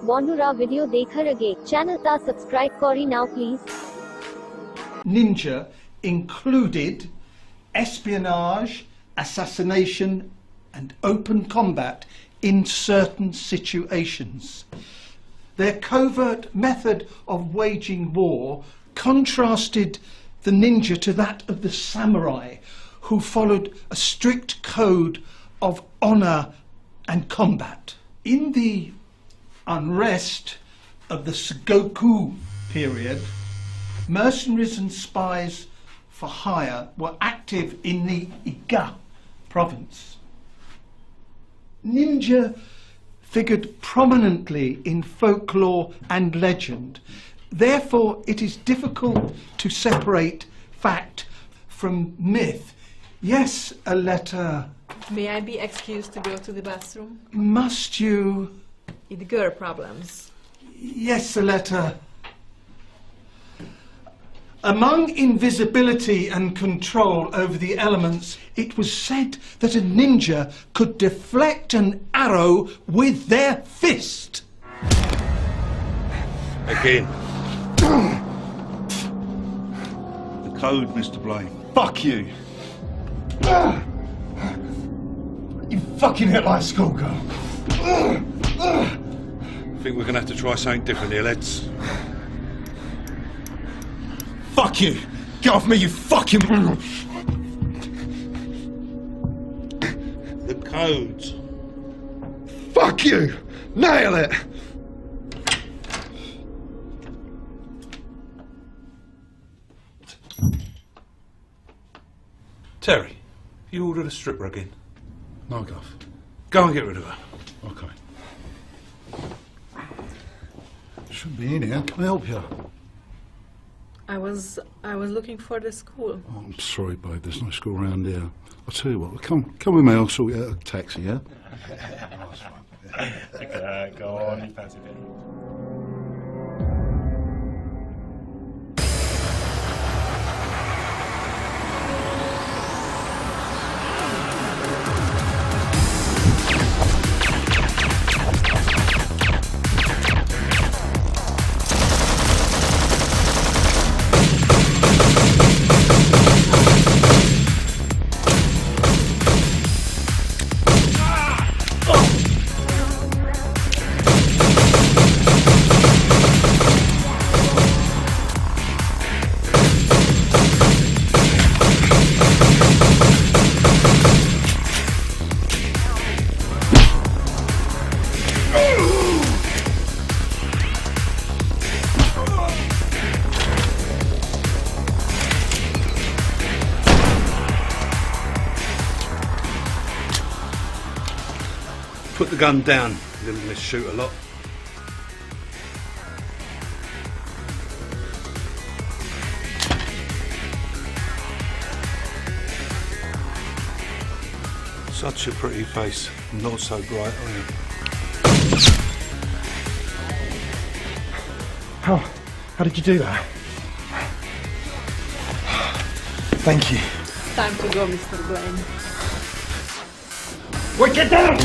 Bondura video dekhar age. Channel ta subscribe kori now please. Ninja included espionage, assassination and open combat in certain situations. Their covert method of waging war contrasted the ninja to that of the samurai, who followed a strict code of honor and combat. In the unrest of the Sengoku period, mercenaries and spies for hire were active in the Iga province. Ninja figured prominently in folklore and legend. Therefore, it is difficult to separate fact from myth. Yes, a letter. May I be excused to go to the bathroom? Must you? With girl problems. Yes, a letter. Among invisibility and control over the elements, it was said that a ninja could deflect an arrow with their fist. Again. The code, Mr. Blaine. Fuck you! You fucking hit like a schoolgirl. I think we're going to have to try something different here, lads. Fuck you! Get off me, you fucking... The codes. Fuck you! Nail it! Terry, you ordered a stripper again. No, Guff. Go and get rid of her. Okay. Should be in here. Can I help you? I was looking for the school. Oh, I'm sorry, babe. There's no school around here. I'll tell you what. Come with me. I'll sort you out a taxi, yeah? Okay, go on. You fancy it. Put the gun down. You didn't miss shoot a lot. Such a pretty face. Not so bright, are you? How did you do that? Thank you. It's time to go, Mr. Blaine. Wait, get down!